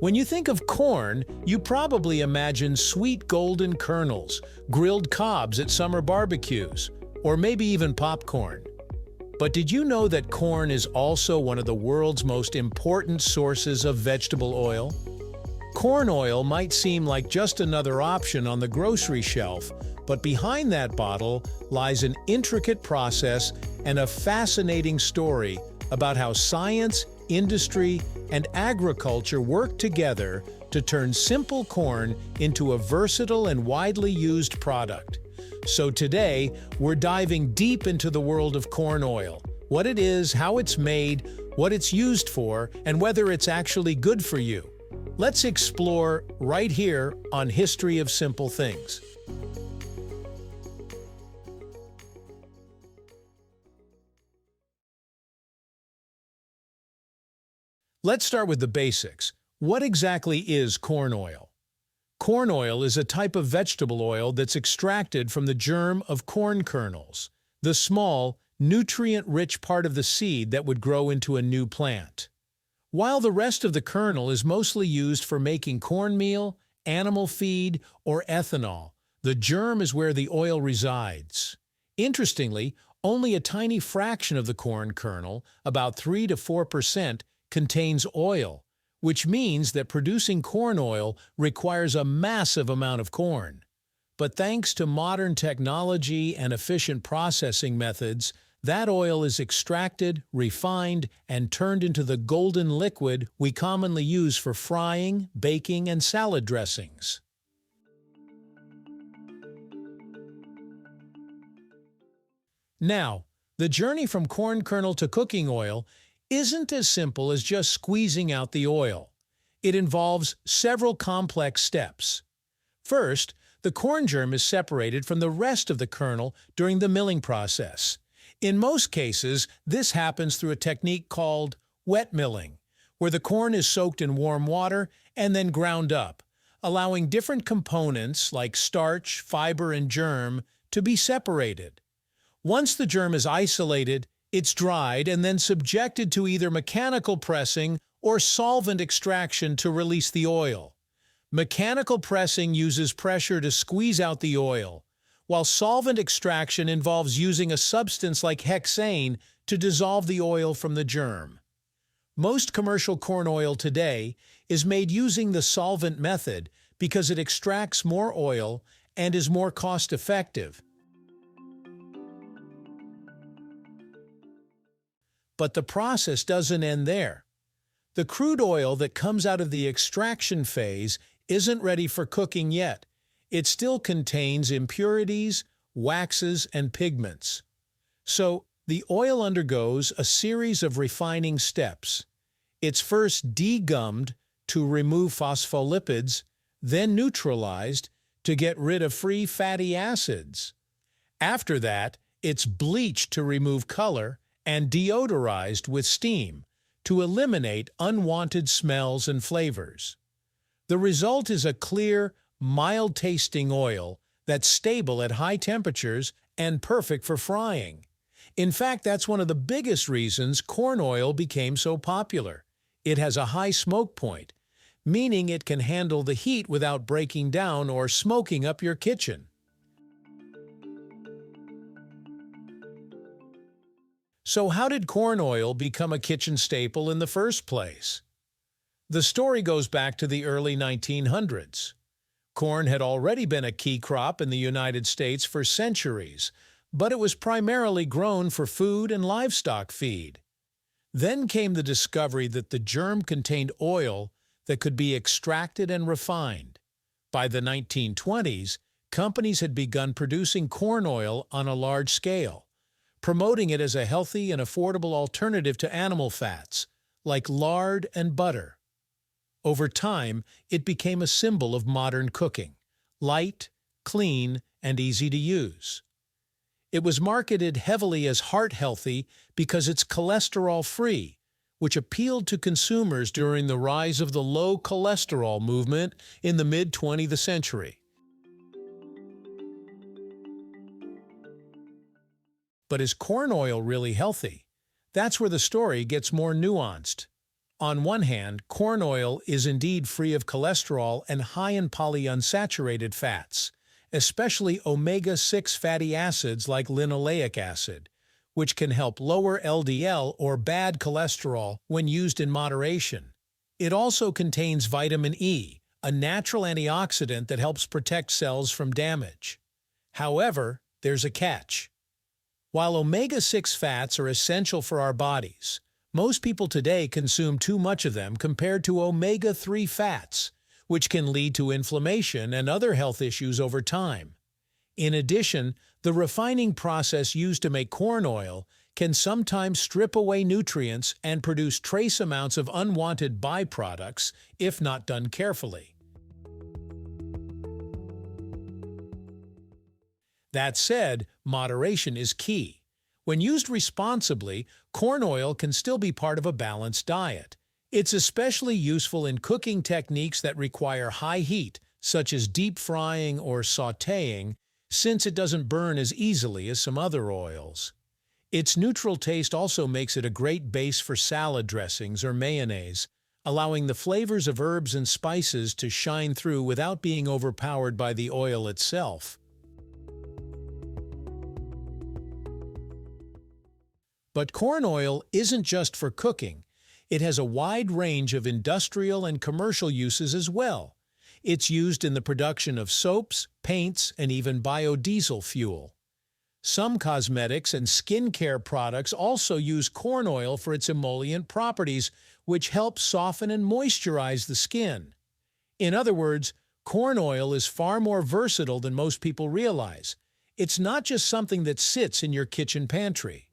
When you think of corn, you probably imagine sweet golden kernels, grilled cobs at summer barbecues, or maybe even popcorn. But did you know that corn is also one of the world's most important sources of vegetable oil? Corn oil might seem like just another option on the grocery shelf, but behind that bottle lies an intricate process and a fascinating story about how science, industry, and agriculture work together to turn simple corn into a versatile and widely used product. So today, we're diving deep into the world of corn oil, what it is, how it's made, what it's used for, and whether it's actually good for you. Let's explore right here on History of Simple Things. Let's start with the basics. What exactly is corn oil? Corn oil is a type of vegetable oil that's extracted from the germ of corn kernels, the small, nutrient-rich part of the seed that would grow into a new plant. While the rest of the kernel is mostly used for making cornmeal, animal feed, or ethanol, the germ is where the oil resides. Interestingly, only a tiny fraction of the corn kernel, about 3 to 4%, contains oil, which means that producing corn oil requires a massive amount of corn. But thanks to modern technology and efficient processing methods, that oil is extracted, refined, and turned into the golden liquid we commonly use for frying, baking, and salad dressings. Now, the journey from corn kernel to cooking oil isn't as simple as just squeezing out the oil. It involves several complex steps. First, the corn germ is separated from the rest of the kernel during the milling process. In most cases, this happens through a technique called wet milling, where the corn is soaked in warm water and then ground up, allowing different components like starch, fiber, and germ to be separated. Once the germ is isolated, it's dried and then subjected to either mechanical pressing or solvent extraction to release the oil. Mechanical pressing uses pressure to squeeze out the oil, while solvent extraction involves using a substance like hexane to dissolve the oil from the germ. Most commercial corn oil today is made using the solvent method because it extracts more oil and is more cost-effective. But the process doesn't end there. The crude oil that comes out of the extraction phase isn't ready for cooking yet. It still contains impurities, waxes, and pigments. So, the oil undergoes a series of refining steps. It's first degummed to remove phospholipids, then neutralized to get rid of free fatty acids. After that, it's bleached to remove color and deodorized with steam to eliminate unwanted smells and flavors. The result is a clear, mild-tasting oil that's stable at high temperatures and perfect for frying. In fact, that's one of the biggest reasons corn oil became so popular. It has a high smoke point, meaning it can handle the heat without breaking down or smoking up your kitchen. So how did corn oil become a kitchen staple in the first place? The story goes back to the early 1900s. Corn had already been a key crop in the United States for centuries, but it was primarily grown for food and livestock feed. Then came the discovery that the germ contained oil that could be extracted and refined. By the 1920s, companies had begun producing corn oil on a large scale, promoting it as a healthy and affordable alternative to animal fats, like lard and butter. Over time, it became a symbol of modern cooking, light, clean, and easy to use. It was marketed heavily as heart-healthy because it's cholesterol-free, which appealed to consumers during the rise of the low-cholesterol movement in the mid-20th century. But is corn oil really healthy? That's where the story gets more nuanced. On one hand, corn oil is indeed free of cholesterol and high in polyunsaturated fats, especially omega-6 fatty acids like linoleic acid, which can help lower LDL or bad cholesterol when used in moderation. It also contains vitamin E, a natural antioxidant that helps protect cells from damage. However, there's a catch. While omega-6 fats are essential for our bodies, most people today consume too much of them compared to omega-3 fats, which can lead to inflammation and other health issues over time. In addition, the refining process used to make corn oil can sometimes strip away nutrients and produce trace amounts of unwanted byproducts if not done carefully. That said, moderation is key. When used responsibly, corn oil can still be part of a balanced diet. It's especially useful in cooking techniques that require high heat, such as deep frying or sautéing, since it doesn't burn as easily as some other oils. Its neutral taste also makes it a great base for salad dressings or mayonnaise, allowing the flavors of herbs and spices to shine through without being overpowered by the oil itself. But corn oil isn't just for cooking. It has a wide range of industrial and commercial uses as well. It's used in the production of soaps, paints, and even biodiesel fuel. Some cosmetics and skincare products also use corn oil for its emollient properties, which help soften and moisturize the skin. In other words, corn oil is far more versatile than most people realize. It's not just something that sits in your kitchen pantry.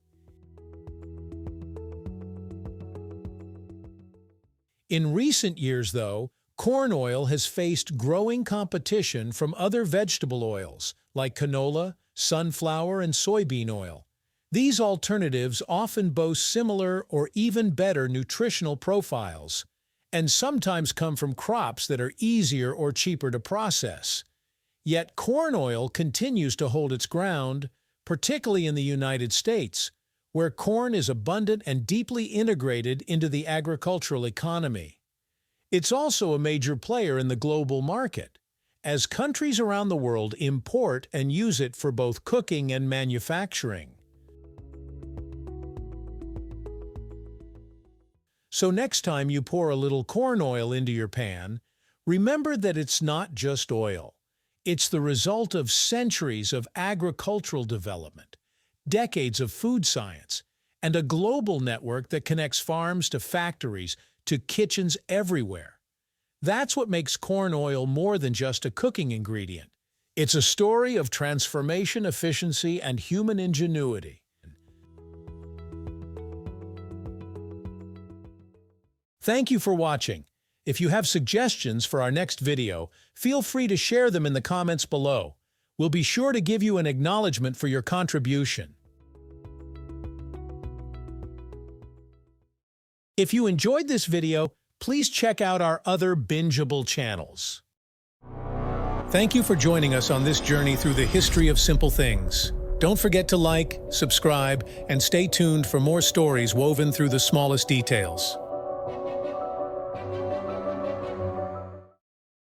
In recent years, though, corn oil has faced growing competition from other vegetable oils like canola, sunflower, and soybean oil. These alternatives often boast similar or even better nutritional profiles, and sometimes come from crops that are easier or cheaper to process. Yet corn oil continues to hold its ground, particularly in the United States, where corn is abundant and deeply integrated into the agricultural economy. It's also a major player in the global market, as countries around the world import and use it for both cooking and manufacturing. So next time you pour a little corn oil into your pan, remember that it's not just oil. It's the result of centuries of agricultural development, decades of food science, and a global network that connects farms to factories to kitchens everywhere. That's what makes corn oil more than just a cooking ingredient. It's a story of transformation, efficiency, and human ingenuity. Thank you for watching. If you have suggestions for our next video, feel free to share them in the comments below. We'll be sure to give you an acknowledgement for your contribution. If you enjoyed this video, please check out our other bingeable channels. Thank you for joining us on this journey through the history of simple things. Don't forget to like, subscribe, and stay tuned for more stories woven through the smallest details.